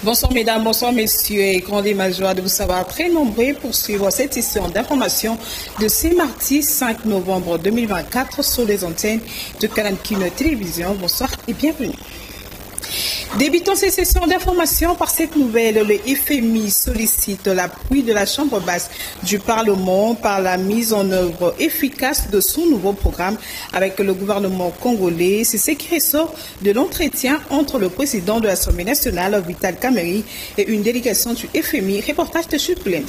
Bonsoir mesdames, bonsoir messieurs et grande et ma joie de vous savoir très nombreux pour suivre cette session d'information de ce mardi 5 novembre 2024 sur les antennes de Canal Télévision. Bonsoir et bienvenue. Débutons ces sessions d'information par cette nouvelle. Le FMI sollicite l'appui de la Chambre basse du Parlement par la mise en œuvre efficace de son nouveau programme avec le gouvernement congolais. C'est ce qui ressort de l'entretien entre le président de l'Assemblée nationale, Vital Kamerhe, et une délégation du FMI. Reportage de Chupulène.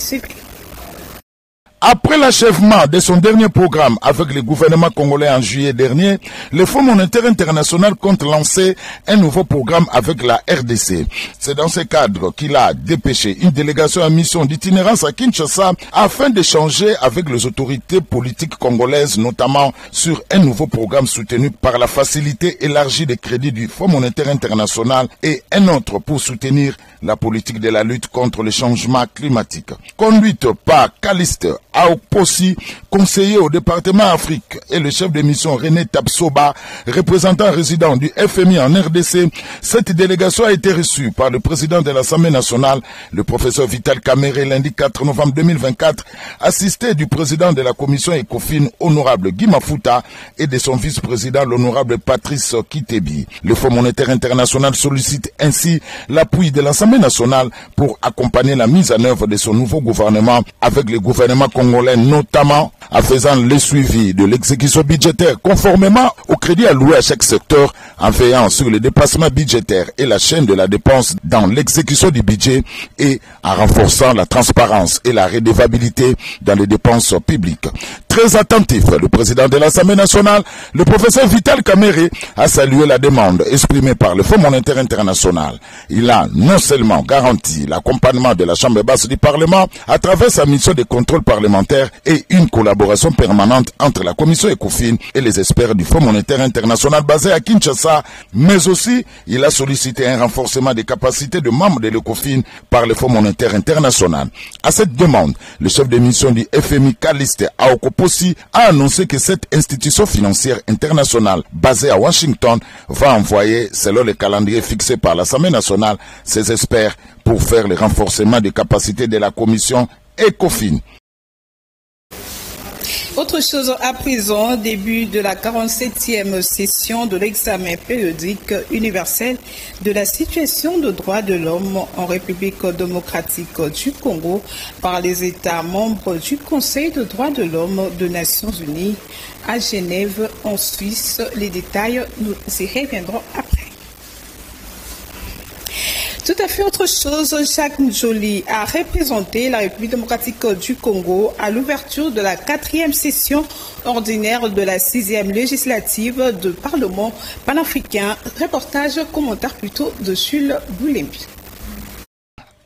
Après l'achèvement de son dernier programme avec le gouvernement congolais en juillet dernier, le Fonds monétaire international compte lancer un nouveau programme avec la RDC. C'est dans ce cadre qu'il a dépêché une délégation en mission d'itinérance à Kinshasa afin d'échanger avec les autorités politiques congolaises, notamment sur un nouveau programme soutenu par la facilité élargie des crédits du Fonds monétaire international et un autre pour soutenir la politique de la lutte contre le changement climatique. Conduite par Caliste Aopossi, conseiller au département Afrique, et le chef de mission René Tapsoba, représentant résident du FMI en RDC, cette délégation a été reçue par le président de l'Assemblée nationale, le professeur Vital Kamerhe, lundi 4 novembre 2024, assisté du président de la commission ECOFIN, honorable Guy Mafuta, et de son vice-président, l'honorable Patrice Kitebi. Le Fonds monétaire international sollicite ainsi l'appui de l'Assemblée nationale pour accompagner la mise en œuvre de son nouveau gouvernement avec le gouvernement congolais, notamment en faisant le suivi de l'exécution budgétaire conformément au crédit alloué à chaque secteur, en veillant sur le dépassement budgétaire et la chaîne de la dépense dans l'exécution du budget et en renforçant la transparence et la redevabilité dans les dépenses publiques. Très attentif, le président de l'Assemblée nationale, le professeur Vital Kamerhe, a salué la demande exprimée par le Fonds monétaire international. Il a non seulement garanti l'accompagnement de la Chambre basse du Parlement à travers sa mission de contrôle parlementaire et une collaboration permanente entre la commission ECOFIN et les experts du Fonds monétaire international basé à Kinshasa, mais aussi il a sollicité un renforcement des capacités de membres de l'ECOFIN par le Fonds monétaire international. À cette demande, le chef de mission du FMI Caliste Aopossi a annoncé que cette institution financière internationale basée à Washington va envoyer, selon le calendrier fixé par l'Assemblée nationale, ses experts pour faire le renforcement des capacités de la commission ECOFIN. Autre chose à présent, début de la 47e session de l'examen périodique universel de la situation de droits de l'homme en République démocratique du Congo par les États membres du Conseil de droits de l'homme des Nations Unies à Genève, en Suisse. Les détails, nous y reviendrons après. Tout à fait autre chose, Jacques Njoli a représenté la République démocratique du Congo à l'ouverture de la 4e session ordinaire de la 6e législative du Parlement panafricain. Reportage, commentaire plutôt de Jules Boulembi.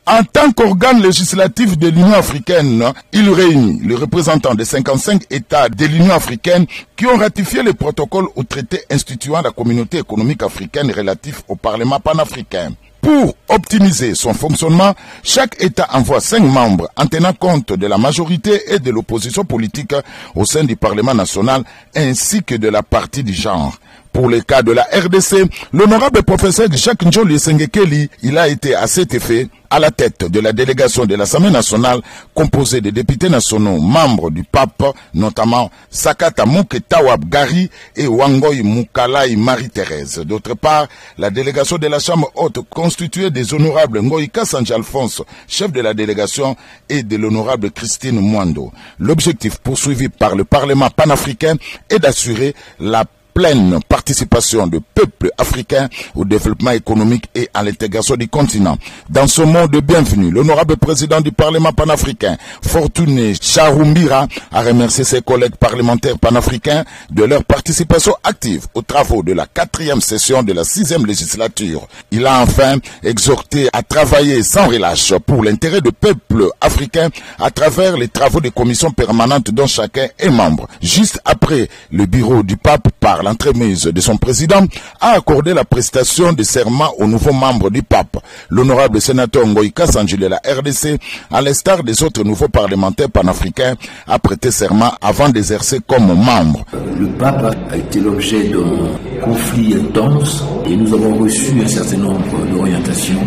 En tant qu'organe législatif de l'Union africaine, il réunit les représentants des 55 États de l'Union africaine qui ont ratifié le protocole au traité instituant la communauté économique africaine relatif au Parlement panafricain. Pour optimiser son fonctionnement, chaque État envoie 5 membres en tenant compte de la majorité et de l'opposition politique au sein du Parlement national ainsi que de la partie du genre. Pour le cas de la RDC, l'honorable professeur Jacques Njoli Sengekeli, il a été à cet effet à la tête de la délégation de l'Assemblée nationale composée de députés nationaux membres du pape, notamment Sakata Mouketawab Gari et Wangoy Moukalai Marie-Thérèse. D'autre part, la délégation de la Chambre haute constituée des honorables Ngoï Kassanji Alphonse, chef de la délégation, et de l'honorable Christine Mwando. L'objectif poursuivi par le Parlement panafricain est d'assurer la pleine participation du peuple africain au développement économique et à l'intégration du continent. Dans ce mot de bienvenue, l'honorable président du Parlement panafricain, Fortuné Charumbira, a remercié ses collègues parlementaires panafricains de leur participation active aux travaux de la 4e session de la 6e législature. Il a enfin exhorté à travailler sans relâche pour l'intérêt du peuple africain à travers les travaux des commissions permanentes dont chacun est membre. Juste après, le bureau du pape, par l'entremise de son président, a accordé la prestation de serment aux nouveaux membres du pape. L'honorable sénateur Ngoï Kassanji de la RDC, à l'instar des autres nouveaux parlementaires panafricains, a prêté serment avant d'exercer comme membre. Le pape a été l'objet d'un conflit intense et nous avons reçu un certain nombre d'orientations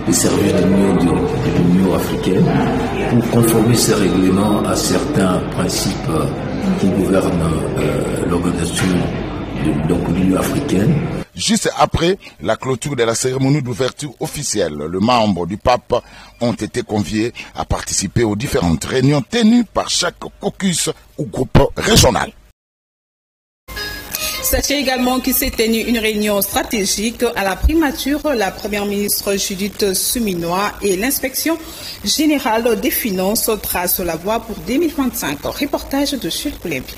des services de l'Union africaine pour conformer ces règlements à certains principes qui gouvernent l'organisation de l'Union africaine. Juste après la clôture de la cérémonie d'ouverture officielle, les membres du pape ont été conviés à participer aux différentes réunions tenues par chaque caucus ou groupe régional. Sachez également qu'il s'est tenu une réunion stratégique à la primature. La première ministre Judith Suminwa et l'inspection générale des finances tracent la voie pour 2025. Reportage de Jules Koulembi.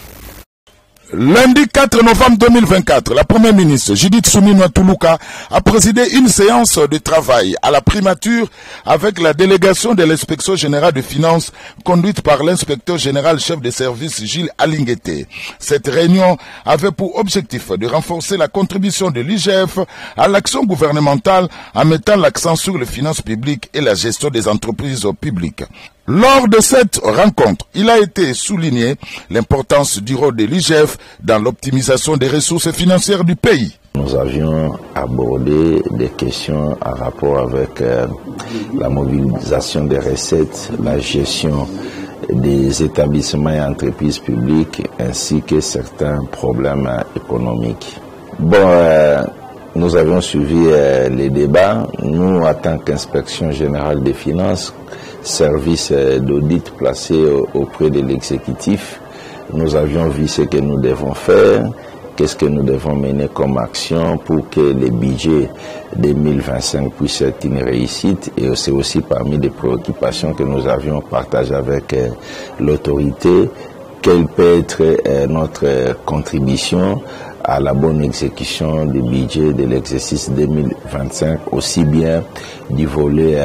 Lundi 4 novembre 2024, la première ministre Judith Suminwa Tuluka a présidé une séance de travail à la primature avec la délégation de l'inspection générale des finances conduite par l'inspecteur général chef des services Gilles Alinguete. Cette réunion avait pour objectif de renforcer la contribution de l'IGF à l'action gouvernementale en mettant l'accent sur les finances publiques et la gestion des entreprises publiques. Lors de cette rencontre, il a été souligné l'importance du rôle de l'IGF dans l'optimisation des ressources financières du pays. Nous avions abordé des questions en rapport avec la mobilisation des recettes, la gestion des établissements et entreprises publiques, ainsi que certains problèmes économiques. Nous avions suivi les débats. Nous, en tant qu'Inspection générale des finances, service d'audit placé auprès de l'exécutif, nous avions vu ce que nous devons faire, qu'est-ce que nous devons mener comme action pour que le budget 2025 puisse être une réussite. Et c'est aussi parmi les préoccupations que nous avions partagées avec l'autorité, quelle peut être notre contribution à la bonne exécution du budget de l'exercice 2025, aussi bien du volet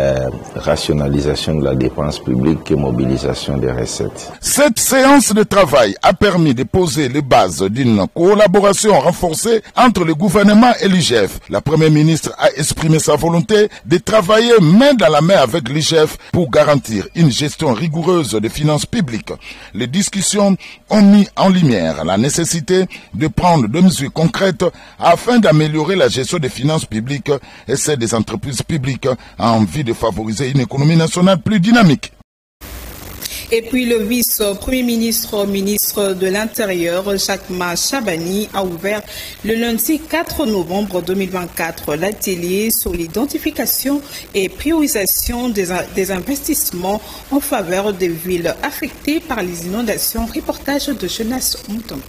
rationalisation de la dépense publique que mobilisation des recettes. Cette séance de travail a permis de poser les bases d'une collaboration renforcée entre le gouvernement et l'IGF. La première ministre a exprimé sa volonté de travailler main dans la main avec l'IGF pour garantir une gestion rigoureuse des finances publiques. Les discussions ont mis en lumière la nécessité de prendre des mesures concrètes afin d'améliorer la gestion des finances publiques et celle des entreprises publiques en vue de favoriser une économie nationale plus dynamique. Et puis le vice-premier ministre de l'Intérieur, Jacquemain Chabani, a ouvert le lundi 4 novembre 2024 l'atelier sur l'identification et priorisation des investissements en faveur des villes affectées par les inondations. Reportage de Jonas Mouton.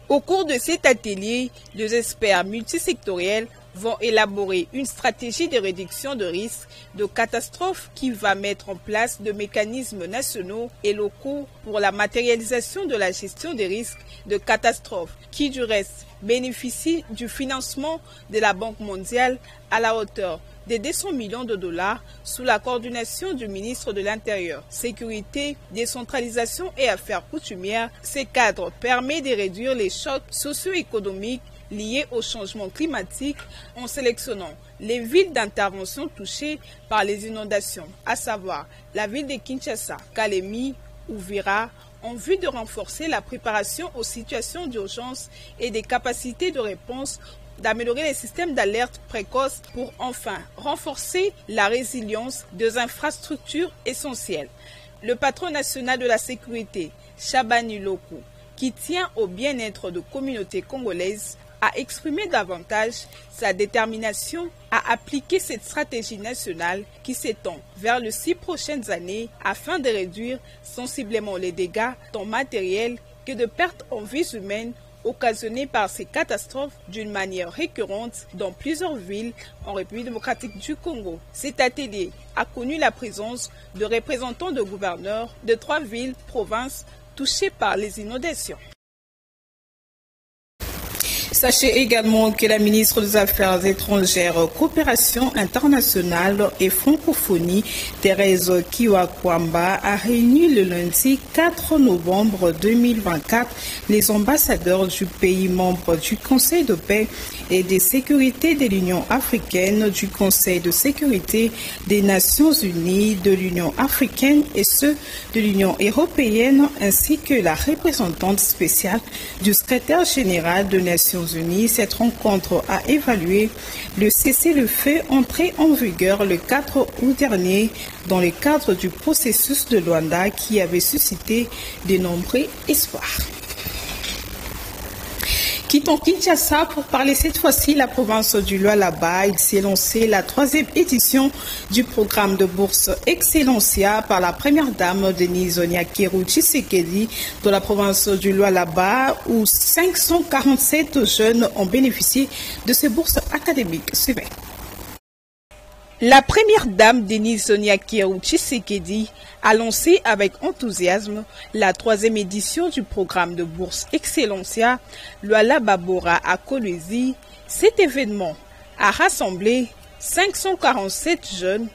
Au cours de cet atelier, les experts multisectoriels vont élaborer une stratégie de réduction de risques de catastrophes qui va mettre en place des mécanismes nationaux et locaux pour la matérialisation de la gestion des risques de catastrophes qui, du reste, bénéficient du financement de la Banque mondiale à la hauteur de 200 millions de dollars sous la coordination du ministre de l'Intérieur, Sécurité, Décentralisation et Affaires coutumières. Ce cadre permet de réduire les chocs socio-économiques liés au changement climatique en sélectionnant les villes d'intervention touchées par les inondations, à savoir la ville de Kinshasa, Kalemi, Uvira, en vue de renforcer la préparation aux situations d'urgence et des capacités de réponse, d'améliorer les systèmes d'alerte précoce pour enfin renforcer la résilience des infrastructures essentielles. Le patron national de la sécurité, Chabani Lokou, qui tient au bien-être de communautés congolaises, a exprimé davantage sa détermination à appliquer cette stratégie nationale qui s'étend vers les 6 prochaines années afin de réduire sensiblement les dégâts tant matériels que de pertes en vies humaines occasionnées par ces catastrophes d'une manière récurrente dans plusieurs villes en République démocratique du Congo. Cet atelier a connu la présence de représentants de gouverneurs de 3 villes, provinces touchées par les inondations. Sachez également que la ministre des Affaires étrangères, Coopération internationale et francophonie, Thérèse Kiwakwamba, a réuni le lundi 4 novembre 2024 les ambassadeurs du pays membre du Conseil de paix et de sécurité de l'Union africaine, du Conseil de sécurité des Nations unies, de l'Union africaine et ceux de l'Union européenne, ainsi que la représentante spéciale du secrétaire général des Nations Unies. Cette rencontre a évalué le cessez-le-feu entré en vigueur le 4 août dernier dans le cadre du processus de Luanda qui avait suscité de nombreux espoirs. Quittons Kinshasa pour parler cette fois-ci la province du Lualaba. Il s'est lancé la 3e édition du programme de bourse Excellencia par la première dame Denise Nyakeru Tshisekedi de la province du Lualaba où 547 jeunes ont bénéficié de ces bourses académiques. Suivez. La première dame Denise Nyakeru Tshisekedi a lancé avec enthousiasme la 3e édition du programme de bourse Excellencia Lualaba Bora à Kolwezi. Cet événement a rassemblé 547 jeunes,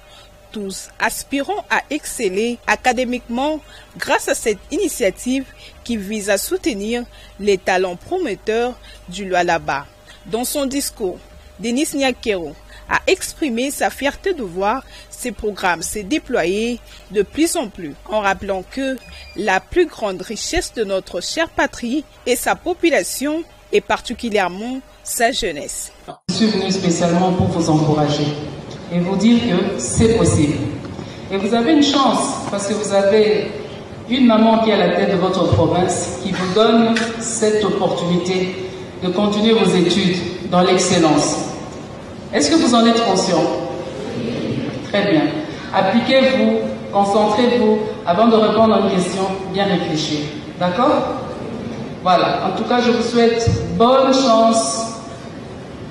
tous aspirant à exceller académiquement grâce à cette initiative qui vise à soutenir les talents prometteurs du Lualaba. Dans son discours, Denise Nyakeru a exprimé sa fierté de voir ces programmes se déployer de plus en plus, en rappelant que la plus grande richesse de notre chère patrie est sa population et particulièrement sa jeunesse. Je suis venu spécialement pour vous encourager et vous dire que c'est possible. Et vous avez une chance parce que vous avez une maman qui est à la tête de votre province qui vous donne cette opportunité de continuer vos études dans l'excellence. Est-ce que vous en êtes conscient? Très bien. Appliquez-vous, concentrez-vous avant de répondre à une question bien réfléchie. D'accord? Voilà. En tout cas, je vous souhaite bonne chance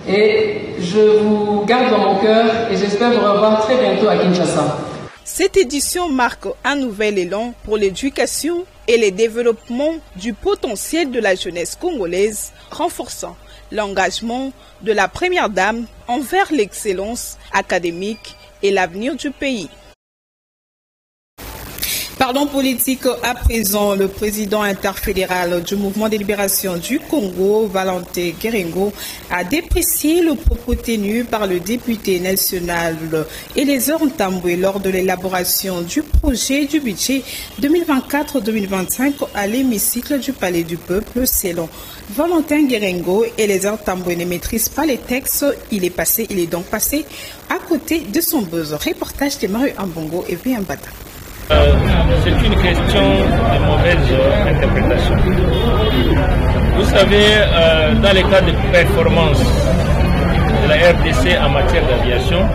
et je vous garde dans mon cœur et j'espère vous revoir très bientôt à Kinshasa. Cette édition marque un nouvel élan pour l'éducation et le développement du potentiel de la jeunesse congolaise, renforçant l'engagement de la première dame envers l'excellence académique et l'avenir du pays. Parlons politique à présent. Le président interfédéral du mouvement de libération du Congo, Valentin Guérengo, a déprécié le propos tenu par le député national Eliezer Ntambwe lors de l'élaboration du projet du budget 2024-2025 à l'hémicycle du Palais du Peuple. Selon Valentin Guérengo, Eliezer Ntambwe ne maîtrise pas les textes. Il est donc passé à côté de son buzz. Reportage de Mario Ambongo et V. Mbata. C'est une question de mauvaise interprétation. Vous savez, dans les cas de performance de la RDC en matière d'aviation,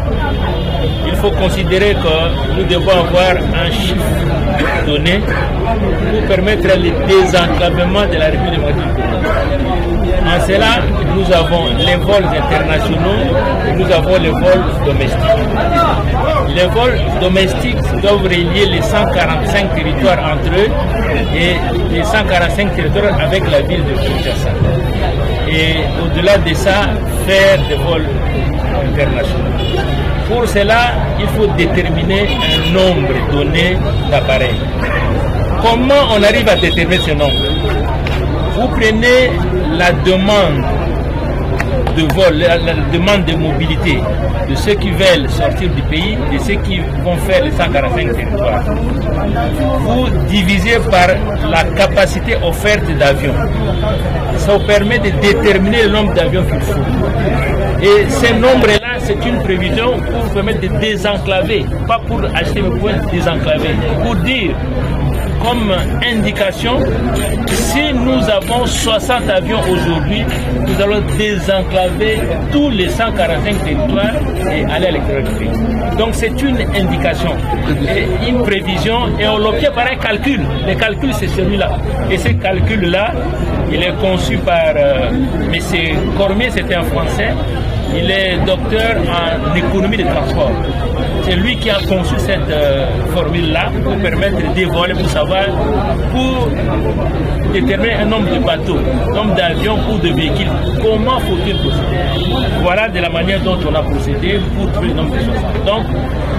il faut considérer que nous devons avoir un chiffre donné pour permettre le désenclavement de la République démocratique. En cela, nous avons les vols internationaux et nous avons les vols domestiques. Les vols domestiques doivent relier les 145 territoires entre eux et les 145 territoires avec la ville de Kinshasa. Et au-delà de ça, faire des vols internationaux. Pour cela, il faut déterminer un nombre donné d'appareils. Comment on arrive à déterminer ce nombre? Vous prenez la demande de vol, la demande de mobilité de ceux qui veulent sortir du pays, de ceux qui vont faire les 145 territoires. Vous divisez par la capacité offerte d'avions. Ça vous permet de déterminer le nombre d'avions qu'il faut. Et ces nombres-là, c'est une prévision pour vous permettre de désenclaver, pas pour acheter, mais pour désenclaver. Pour dire, comme indication, si nous avons 60 avions aujourd'hui, nous allons désenclaver tous les 145 territoires et aller à l'extérieur du pays. Donc c'est une indication, et une prévision, et on l'obtient par un calcul. Le calcul, c'est celui-là. Et ce calcul-là, il est conçu par M. Cormier, c'était un Français. Il est docteur en économie des transports. C'est lui qui a conçu cette formule-là pour permettre de dévoiler, pour savoir, pour déterminer un nombre de bateaux, nombre d'avions ou de véhicules. Comment faut-il procéder? Voilà de la manière dont on a procédé pour trouver le nombre de 60. Donc,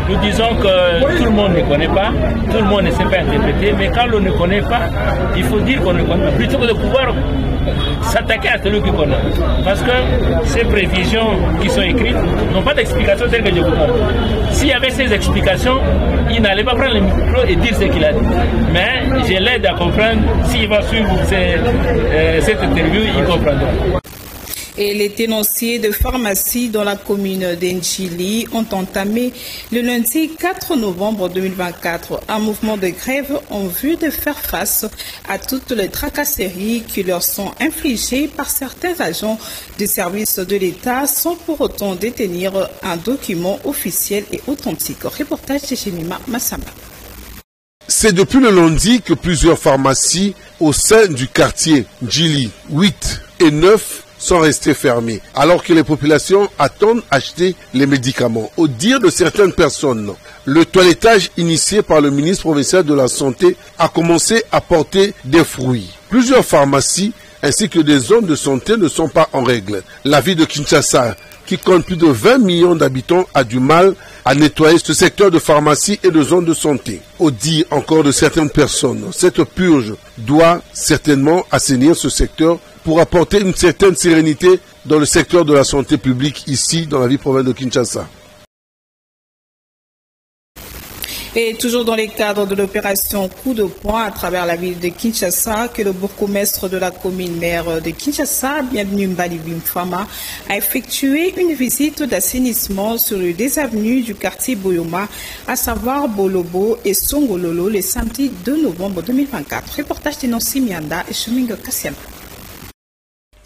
nous disons que tout le monde ne connaît pas, tout le monde ne sait pas interpréter, mais quand on ne connaît pas, il faut dire qu'on ne connaît pas, plutôt que de pouvoir s'attaquer à celui qui connaît. Parce que ces prévisions qui sont écrites n'ont pas d'explication telle que je vous montre. S'il y avait ces explications, il n'allait pas prendre le micro et dire ce qu'il a dit. Mais je l'aide à comprendre. S'il va suivre cette interview, il comprendra. Et les tenanciers de pharmacie dans la commune d'Endjili ont entamé le lundi 4 novembre 2024 un mouvement de grève en vue de faire face à toutes les tracasseries qui leur sont infligées par certains agents du service de l'État sans pour autant détenir un document officiel et authentique. Reportage de Chemima Massama. C'est depuis le lundi que plusieurs pharmacies au sein du quartier Ndjili 8 et 9 sont restées fermées, alors que les populations attendent acheter les médicaments. Au dire de certaines personnes, le toilettage initié par le ministre provincial de la Santé a commencé à porter des fruits. Plusieurs pharmacies ainsi que des zones de santé ne sont pas en règle. La ville de Kinshasa, qui compte plus de 20 millions d'habitants, a du mal à nettoyer ce secteur de pharmacie et de zones de santé. Au dire encore de certaines personnes, cette purge doit certainement assainir ce secteur pour apporter une certaine sérénité dans le secteur de la santé publique ici dans la ville provinciale de Kinshasa. Et toujours dans les cadres de l'opération Coup de poing à travers la ville de Kinshasa, que le bourgmestre de la commune mère de Kinshasa, Bienvenue Mbalibi Mfama, a effectué une visite d'assainissement sur les deux avenues du quartier Boyoma, à savoir Bolobo et Songololo, le samedi 2 novembre 2024. Reportage de Nancy Mianda et Chemingo Kassiama.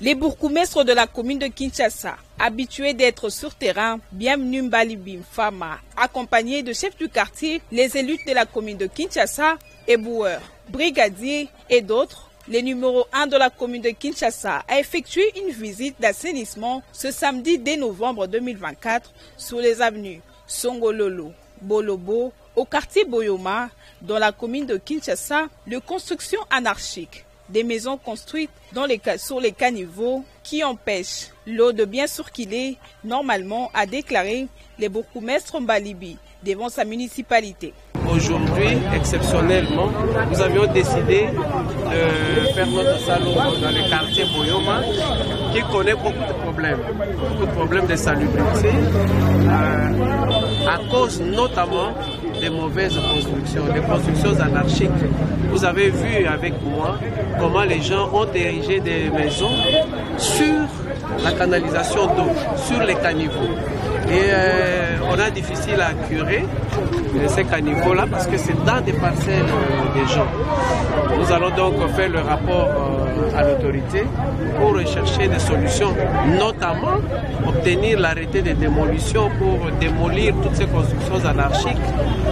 Les bourgmestres de la commune de Kinshasa, habitués d'être sur terrain, Bienvenue Mbalibi Mfama, accompagnés de chefs du quartier, les élus de la commune de Kinshasa, éboueurs, brigadiers et d'autres, le numéro 1 de la commune de Kinshasa a effectué une visite d'assainissement ce samedi 2 novembre 2024 sur les avenues Songololo, Bolobo, au quartier Boyoma, dans la commune de Kinshasa, de construction anarchique. Des maisons construites sur les caniveaux qui empêchent l'eau de bien circuler normalement, a déclaré le bourgmestre Mbalibi devant sa municipalité. Aujourd'hui, exceptionnellement, nous avions décidé de faire notre salon dans le quartier Boyoma, qui connaît beaucoup de problèmes de salubrité, à cause notamment des mauvaises constructions, des constructions anarchiques. Vous avez vu avec moi comment les gens ont érigé des maisons sur la canalisation d'eau, sur les caniveaux. Et on a difficile à curer ces caniveaux-là parce que c'est dans des parcelles des gens. Nous allons donc faire le rapport à l'autorité pour rechercher des solutions, notamment obtenir l'arrêté de démolition pour démolir toutes ces constructions anarchiques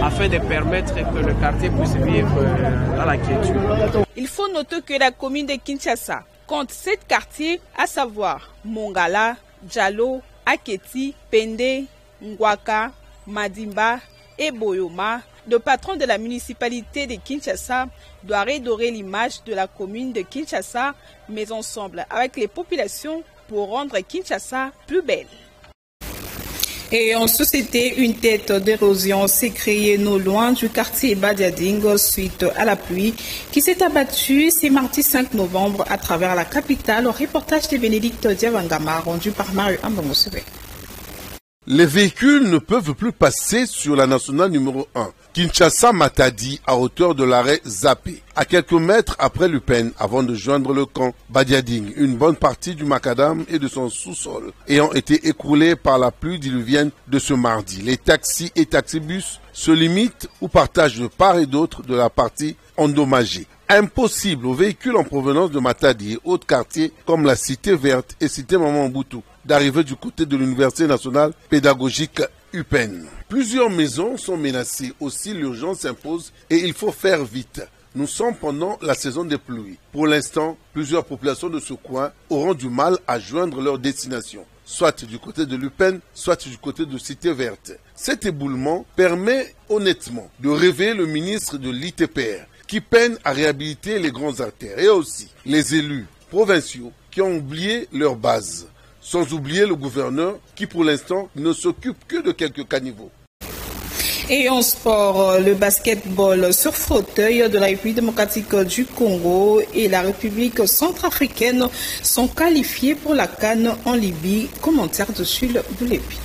afin de permettre que le quartier puisse vivre dans la quiétude. Il faut noter que la commune de Kinshasa compte 7 quartiers, à savoir Mongala, Djalo, Aketi, Pende, Ngwaka, Madimba et Boyoma. Le patron de la municipalité de Kinshasa doit redorer l'image de la commune de Kinshasa, mais ensemble avec les populations pour rendre Kinshasa plus belle. Et en société, une tête d'érosion s'est créée non loin du quartier Badiading suite à la pluie qui s'est abattue ce mardi 5 novembre à travers la capitale. Au reportage de Bénédicte Diavangama rendu par Mario Ambangosebe. Les véhicules ne peuvent plus passer sur la nationale numéro 1, Kinshasa-Matadi, à hauteur de l'arrêt Zappé, à quelques mètres après Lupen, avant de joindre le camp Badiading. Une bonne partie du macadam et de son sous-sol ayant été écroulés par la pluie diluvienne de ce mardi. Les taxis et taxibus se limitent ou partagent de part et d'autre de la partie endommagée. Impossible aux véhicules en provenance de Matadi et autres quartiers comme la Cité Verte et Cité Maman Boutou d'arriver du côté de l'Université nationale pédagogique UPEN. Plusieurs maisons sont menacées. Aussi, l'urgence s'impose et il faut faire vite. Nous sommes pendant la saison des pluies. Pour l'instant, plusieurs populations de ce coin auront du mal à joindre leur destination, soit du côté de l'UPEN, soit du côté de Cité Verte. Cet éboulement permet honnêtement de réveiller le ministre de l'ITPR qui peine à réhabiliter les grandes artères et aussi les élus provinciaux qui ont oublié leur base. Sans oublier le gouverneur qui pour l'instant ne s'occupe que de quelques caniveaux. Et en sport, le basketball sur fauteuil de la République démocratique du Congo et la République centrafricaine sont qualifiés pour la CAN en Libye. Commentaire de Jules Boulépi.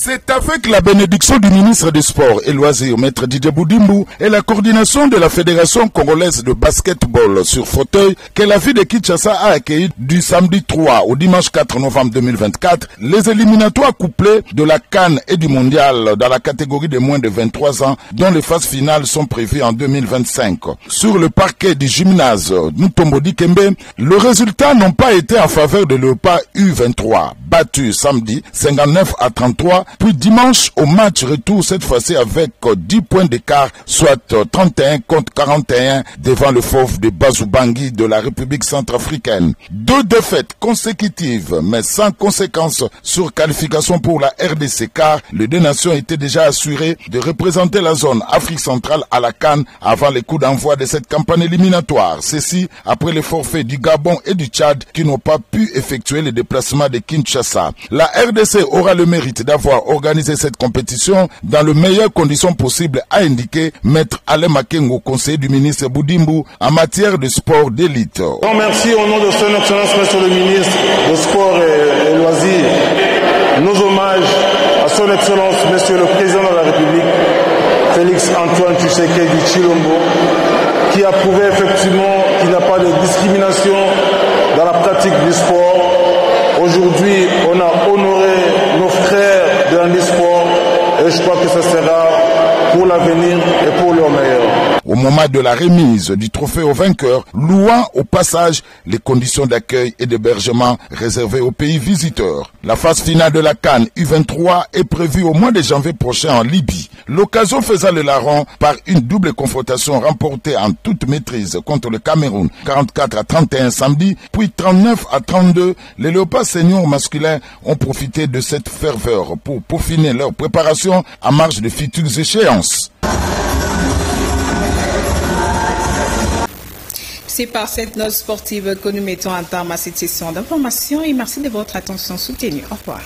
C'est avec la bénédiction du ministre des Sports et Loisirs, Maître Didier Boudimbu, et la coordination de la Fédération congolaise de basketball sur fauteuil que la ville de Kinshasa a accueilli du samedi 3 au dimanche 4 novembre 2024 les éliminatoires couplés de la CAN et du Mondial dans la catégorie des moins de 23 ans dont les phases finales sont prévues en 2025. Sur le parquet du gymnase Nutombodi Kembe, le résultat n'ont pas été en faveur de l'Europa U23, battu samedi 59-33, puis dimanche au match retour cette fois-ci avec 10 points d'écart, soit 31 contre 41 devant le Fauve de Bazubangui de la République centrafricaine. 2 défaites consécutives mais sans conséquences sur qualification pour la RDC car les 2 nations étaient déjà assurées de représenter la zone Afrique centrale à la CAN avant les coups d'envoi de cette campagne éliminatoire. Ceci après les forfaits du Gabon et du Tchad qui n'ont pas pu effectuer le déplacement de Kinshasa. La RDC aura le mérite d'avoir organisé cette compétition dans les meilleures conditions possibles, a indiqué Maître Alain Makengo, conseiller du ministre Boudimbu en matière de sport d'élite. Grand merci au nom de son Excellence Monsieur le ministre des Sports et Loisirs. Nos hommages à son Excellence Monsieur le Président de la République, Félix Antoine Tshisekedi Tshilombo, qui a prouvé effectivement qu'il n'y a pas de discrimination dans la pratique du sport. Aujourd'hui, on a honoré nos frères dans le sport et je crois que ce sera pour l'avenir et pour leur meilleur. Au moment de la remise du trophée aux vainqueurs, louant au passage les conditions d'accueil et d'hébergement réservées aux pays visiteurs. La phase finale de la CAN U23 est prévue au mois de janvier prochain en Libye. L'occasion faisant le larron par une double confrontation remportée en toute maîtrise contre le Cameroun 44-31 samedi, puis 39-32, les léopards seniors masculins ont profité de cette ferveur pour peaufiner leur préparation en marge de futures échéances. C'est par cette note sportive que nous mettons un terme à cette session d'information et merci de votre attention soutenue. Au revoir.